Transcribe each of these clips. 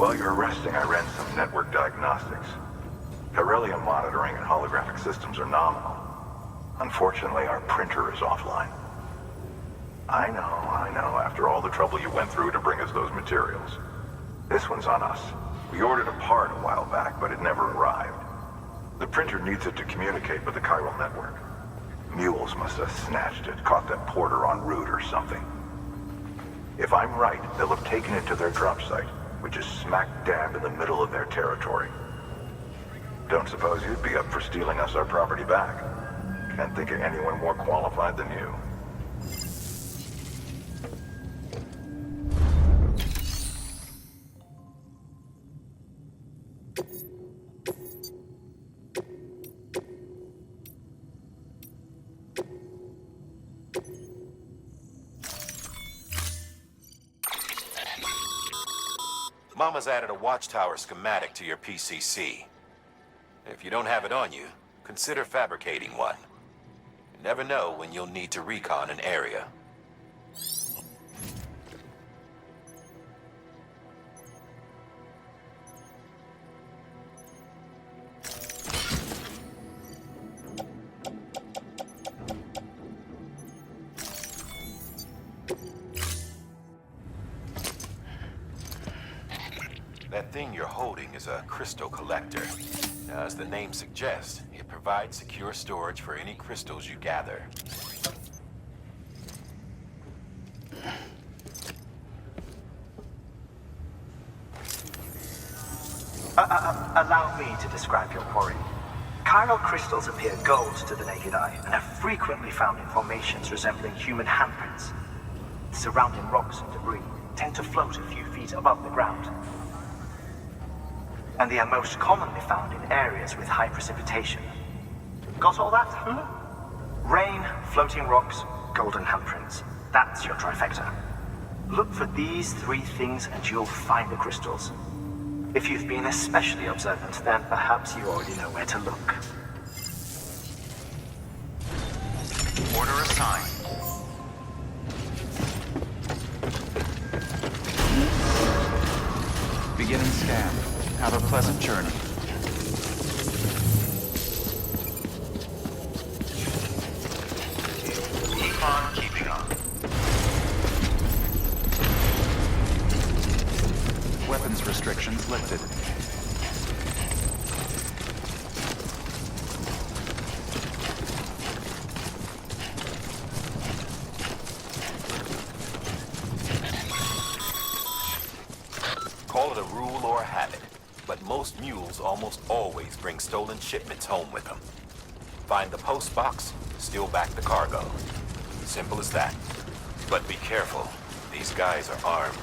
While you're resting, I ran some network diagnostics. Beryllium monitoring and holographic systems are nominal. Unfortunately, our printer is offline. I know, after all the trouble you went through to bring us those materials. This one's on us. We ordered a part a while back, but it never arrived. The printer needs it to communicate with the chiral network. Mules must have snatched it, caught that porter en route or something. If I'm right, they'll have taken it to their drop site, which is smack dab in the middle of their territory. Don't suppose you'd be up for stealing us our property back? Can't think of anyone more qualified than you. Mama's added a watchtower schematic to your PCC. If you don't have it on you, consider fabricating one. You never know when you'll need to recon an area. That thing you're holding is a crystal collector. Now, as the name suggests, it provides secure storage for any crystals you gather. Allow me to describe your quarry. Chiral crystals appear gold to the naked eye and are frequently found in formations resembling human handprints. Surrounding rocks and debris tend to float a few feet above the ground. And they are most commonly found in areas with high precipitation. Got all that? Rain, floating rocks, golden handprints. That's your trifecta. Look for these three things and you'll find the crystals. If you've been especially observant, then perhaps you already know where to look. Order assigned. Beginning scan. Have a pleasant journey. Keep on keeping on. Weapons restrictions lifted. Call it a rule or a habit, but most mules almost always bring stolen shipments home with them. Find the post box, steal back the cargo. Simple as that. But be careful. These guys are armed.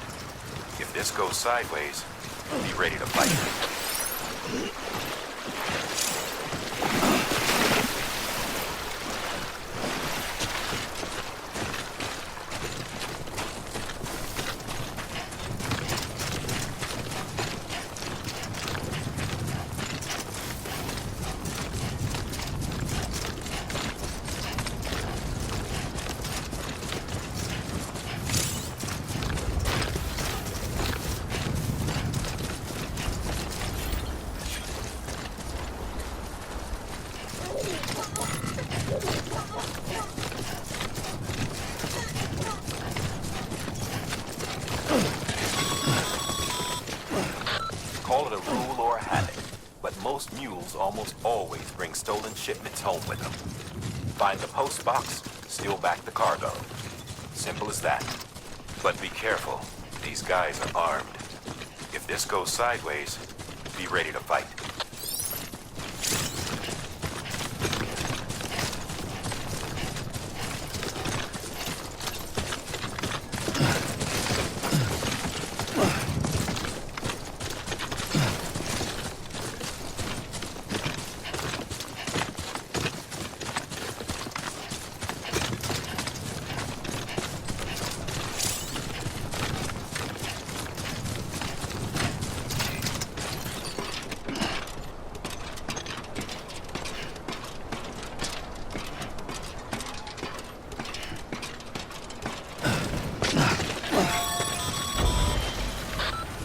If this goes sideways, be ready to fight. Call it a rule or a habit, but most mules almost always bring stolen shipments home with them. Find the post box, steal back the cargo. Simple as that. But be careful. These guys are armed. If this goes sideways, be ready to fight.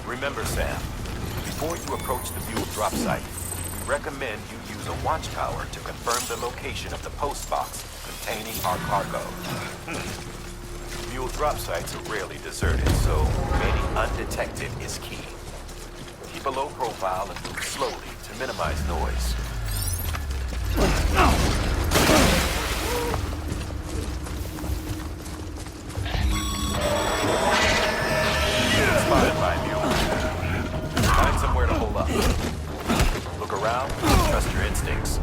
Remember, Sam, Before you approach the mule drop site, we recommend you use a watchtower to confirm the location of the post box containing our cargo. Mule drop sites are rarely deserted, so remaining undetected is key. Keep a low profile and move slowly to minimize noise. Spotted by mule. Find somewhere to hold up. Look around, trust your instincts.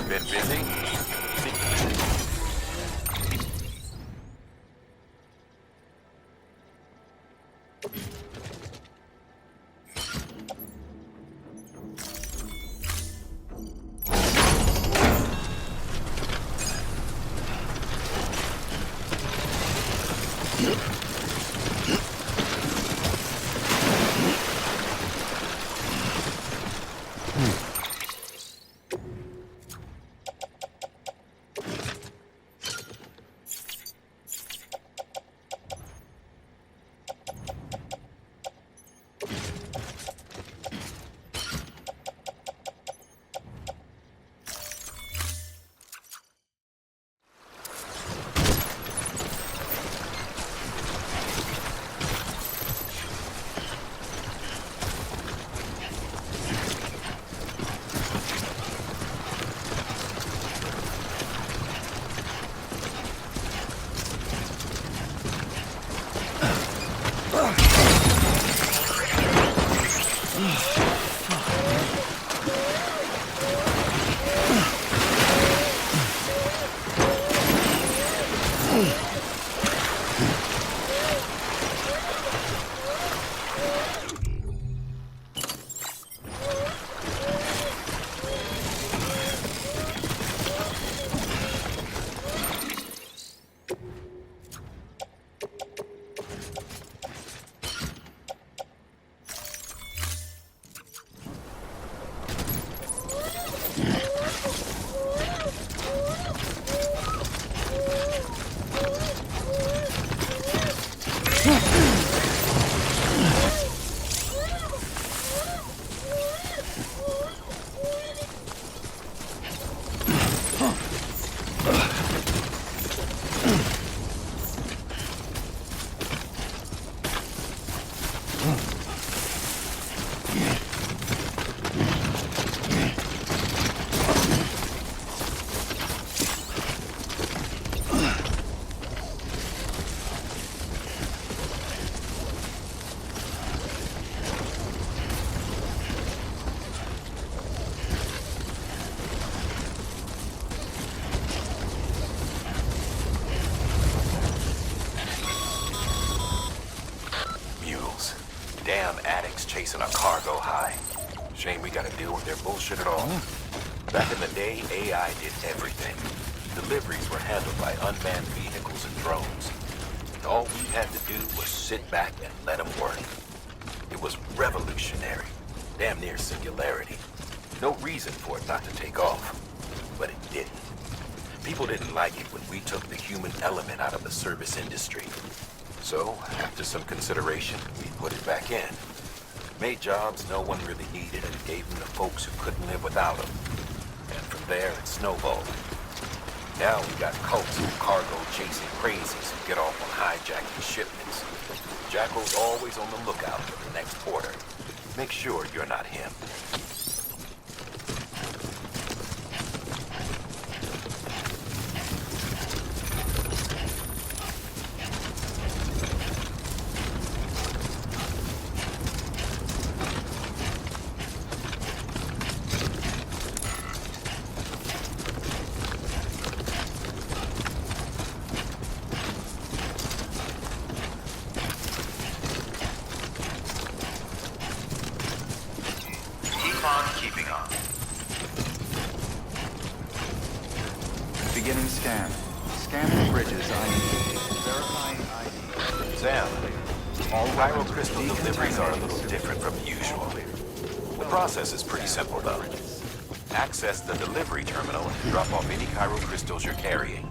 Been busy? Damn addicts chasing a cargo high. Shame we gotta deal with their bullshit at all. Back in the day, AI did everything. Deliveries were handled by unmanned vehicles and drones. All we had to do was sit back and let them work. It was revolutionary. Damn near singularity. No reason for it not to take off. But it didn't. People didn't like it when we took the human element out of the service industry. So, after some consideration, we put it back in. Made jobs no one really needed and gave them to folks who couldn't live without them. And from there, it snowballed. Now we got cults of cargo-chasing crazies who get off on hijacking shipments. Jackal's always on the lookout for the next order. Make sure you're not him. Beginning scan. Scanning bridges ID. Verifying ID. Sam, All Pyro weapons crystal deliveries are a little different from usual. The process is pretty simple, though. Access the delivery terminal and drop off any Pyro crystals you're carrying.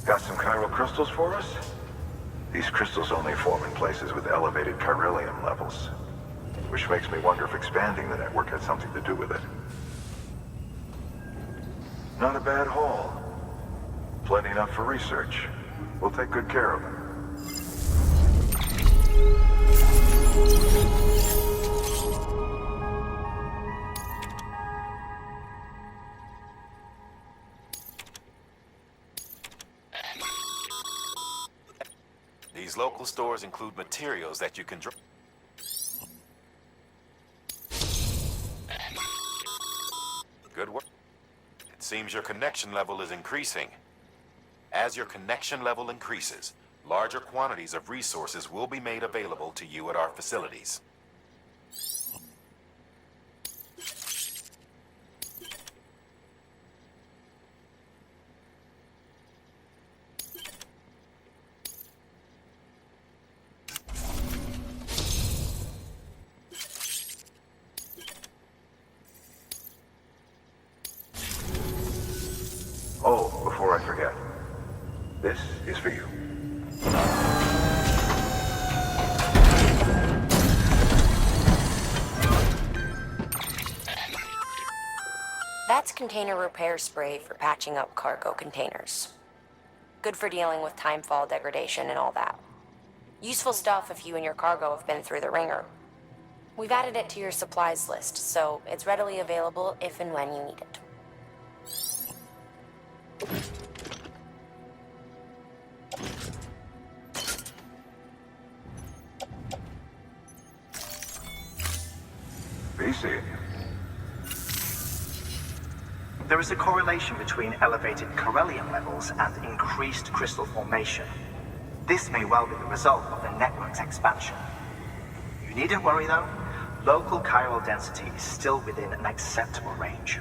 Got some chiral crystals for us? These crystals only form in places with elevated chiralium levels. Which makes me wonder if expanding the network had something to do with it. Not a bad haul. Plenty enough for research. We'll take good care of them. These local stores include materials that you can Good work. It seems your connection level is increasing. As your connection level increases, larger quantities of resources will be made available to you at our facilities. Oh, before I forget. This is for you. That's container repair spray for patching up cargo containers. Good for dealing with timefall degradation and all that. Useful stuff if you and your cargo have been through the ringer. We've added it to your supplies list, so it's readily available if and when you need it. Be seeing you. There is a correlation between elevated chiralium levels and increased crystal formation. This may well be the result of the network's expansion. You needn't worry though. Local chiral density is still within an acceptable range.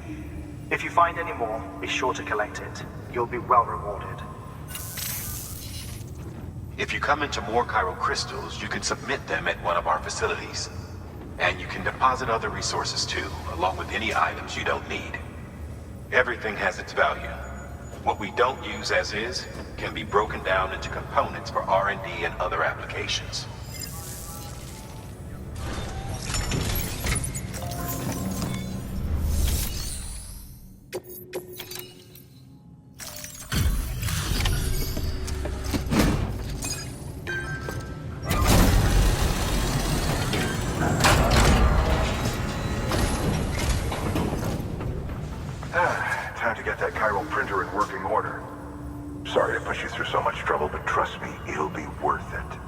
If you find any more, be sure to collect it. You'll be well rewarded. If you come into more chiral crystals, you can submit them at one of our facilities. And you can deposit other resources too, along with any items you don't need. Everything has its value. What we don't use as is can be broken down into components for R&D and other applications. Time to get that chiral printer in working order. Sorry to push you through so much trouble, but trust me, it'll be worth it.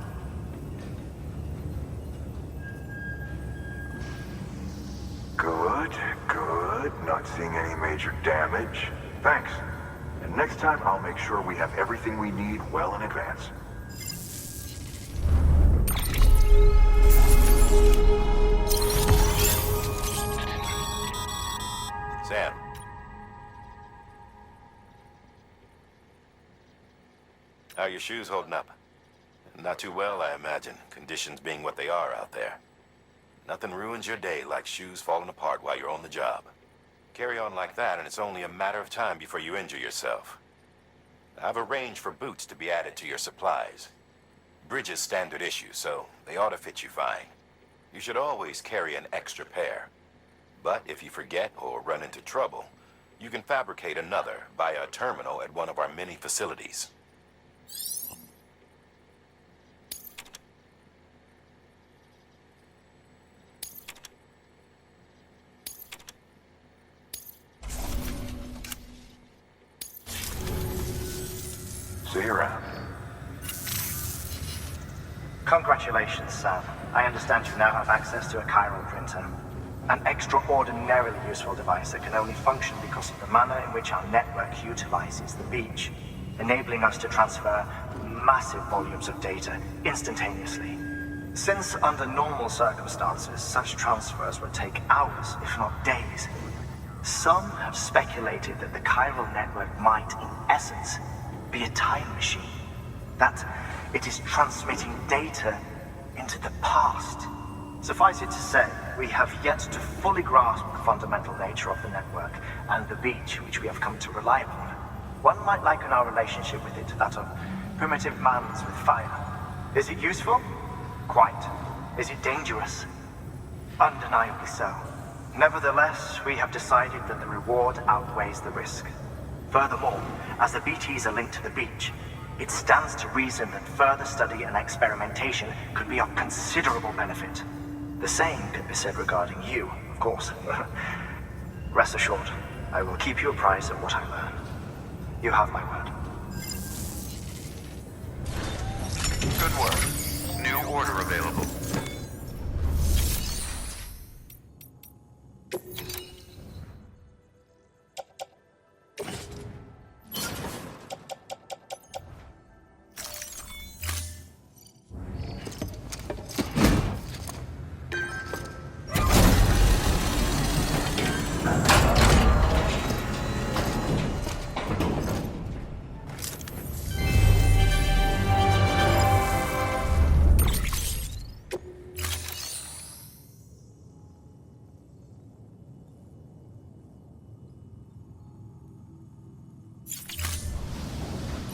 Good, good. Not seeing any major damage. Thanks. And next time, I'll make sure we have everything we need well in advance. Sam. How are your shoes holding up? Not too well, I imagine, conditions being what they are out there. Nothing ruins your day like shoes falling apart while you're on the job. Carry on like that, and it's only a matter of time before you injure yourself. I've arranged for boots to be added to your supplies. Bridges standard issue, so they ought to fit you fine. You should always carry an extra pair. But if you forget or run into trouble, you can fabricate another via a terminal at one of our many facilities. See you around. Congratulations, Sam. I understand you now have access to a chiral printer. An extraordinarily useful device that can only function because of the manner in which our network utilizes the beach, enabling us to transfer massive volumes of data instantaneously. Since under normal circumstances, such transfers would take hours, if not days, some have speculated that the chiral network might, in essence, be a time machine. That it is transmitting data into the past. Suffice it to say, we have yet to fully grasp the fundamental nature of the network and the beach which we have come to rely upon. One might liken our relationship with it to that of primitive mans with fire. Is it useful? Quite. Is it dangerous? Undeniably so. Nevertheless, we have decided that the reward outweighs the risk. Furthermore, as the BTs are linked to the beach, it stands to reason that further study and experimentation could be of considerable benefit. The same can be said regarding you, of course. Rest assured, I will keep you apprised of what I learn. You have my word. Good work. New order available.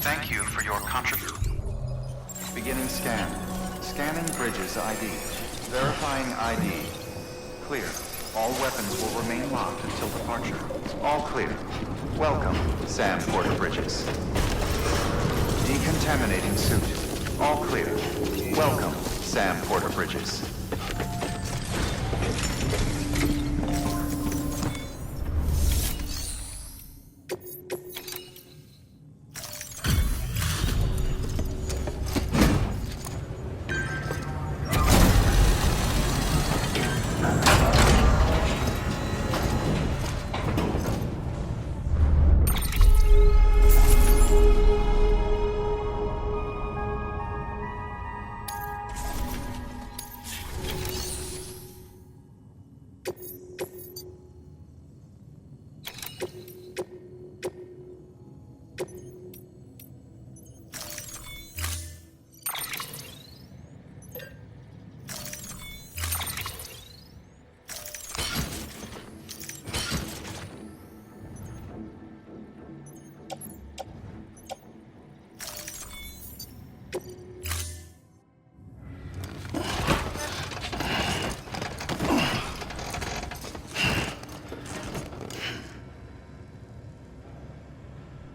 Thank you for your contribution. Beginning scan. Scanning bridges ID. Verifying ID. Clear. All weapons will remain locked until departure. All clear. Welcome, Sam Porter Bridges. Decontaminating suit. All clear. Welcome, Sam Porter Bridges.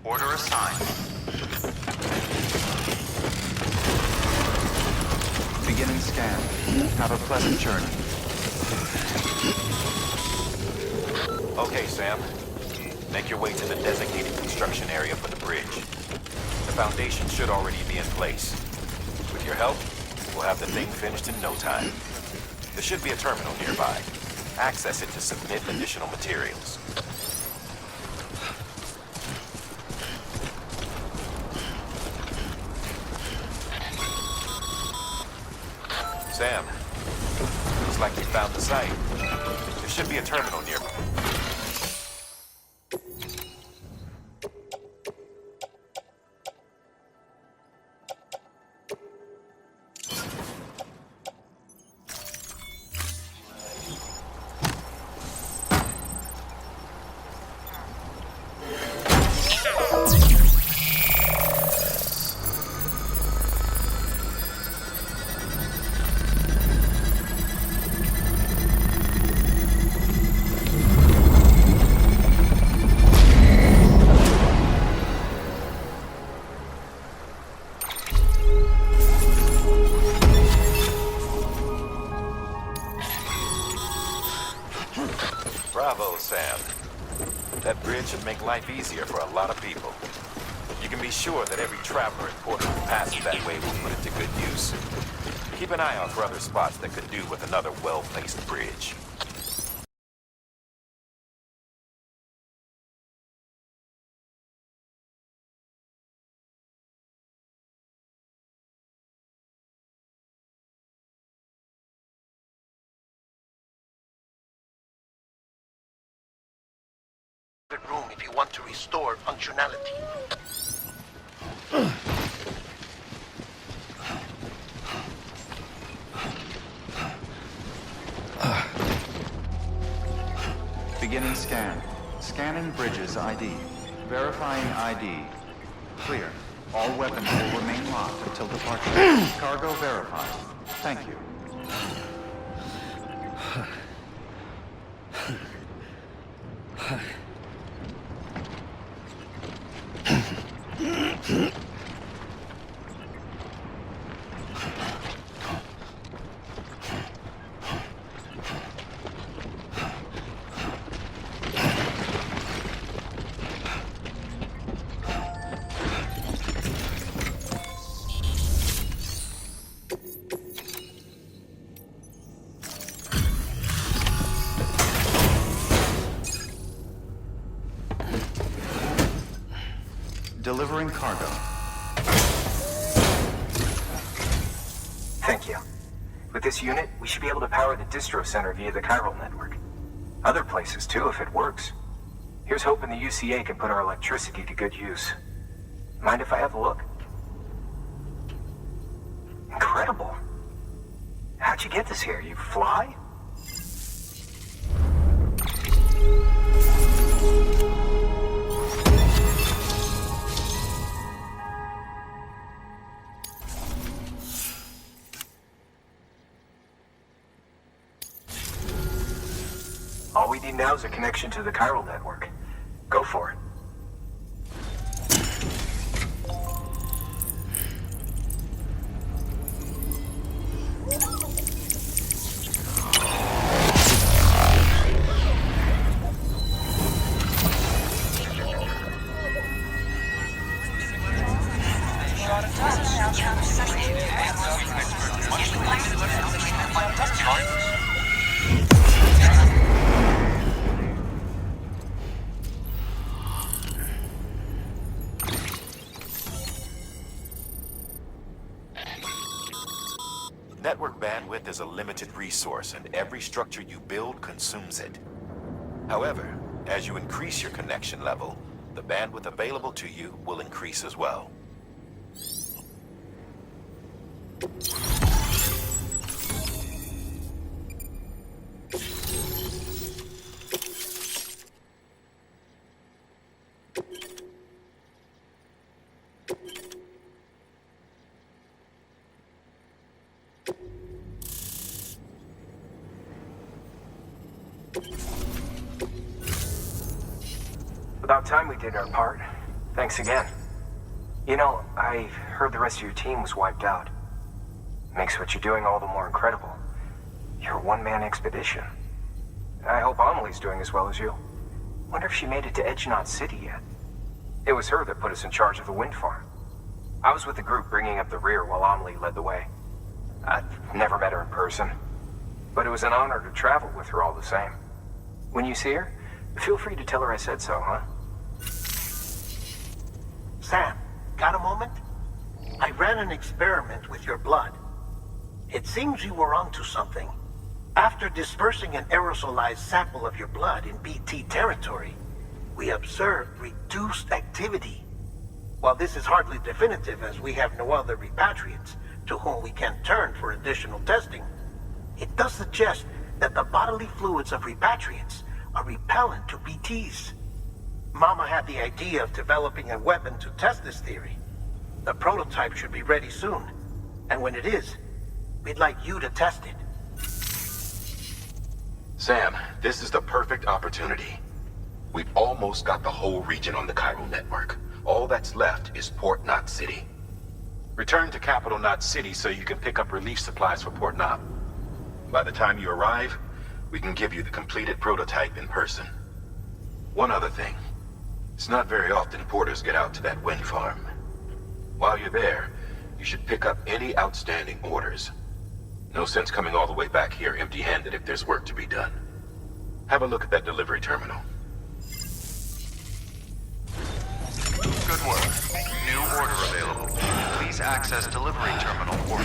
Order assigned. Beginning scan. Have a pleasant journey. Okay, Sam. Make your way to the designated construction area for the bridge. The foundation should already be in place. With your help, we'll have the thing finished in no time. There should be a terminal nearby. Access it to submit additional materials. Sam, looks like we found the site. There should be a terminal nearby. Bravo, Sam. That bridge should make life easier for a lot of people. You can be sure that every traveler in Portland who passes that way will put it to good use. Keep an eye out for other spots that could do with another well-placed bridge. Room if you want to restore functionality. Beginning scan. Scanning bridges ID. Verifying ID. Clear. All weapons will remain locked until departure. Cargo verified. Thank you. Delivering cargo. Thank you. With this unit, we should be able to power the distro center via the chiral network. Other places too, if it works. Here's hoping the UCA can put our electricity to good use. Mind if I have a look? Incredible. How'd you get this here? You fly? All we need now is a connection to the chiral network. Go for it. Network bandwidth is a limited resource, and every structure you build consumes it. However, as you increase your connection level, the bandwidth available to you will increase as well. About time we did our part. Thanks again. You know, I heard the rest of your team was wiped out. Makes what you're doing all the more incredible. You're a one-man expedition. I hope Amelie's doing as well as you. Wonder if she made it to Edgenot City yet. It was her that put us in charge of the wind farm. I was with the group bringing up the rear while Amelie led the way. I've never met her in person, but it was an honor to travel with her all the same. When you see her, feel free to tell her I said so, huh? Sam, got a moment? I ran an experiment with your blood. It seems you were onto something. After dispersing an aerosolized sample of your blood in BT territory, we observed reduced activity. While this is hardly definitive, as we have no other repatriates to whom we can turn for additional testing, it does suggest that the bodily fluids of repatriates are repellent to BTs. Mama had the idea of developing a weapon to test this theory. The prototype should be ready soon, and when it is, we'd like you to test it. Sam, this is the perfect opportunity. We've almost got the whole region on the chiral network. All that's left is Port Knot City. Return to Capital Knot City so you can pick up relief supplies for Port Knot. By the time you arrive, we can give you the completed prototype in person. One other thing. It's not very often porters get out to that wind farm. While you're there, you should pick up any outstanding orders. No sense coming all the way back here empty-handed if there's work to be done. Have a look at that delivery terminal. Good work. New order available. Please access delivery terminal or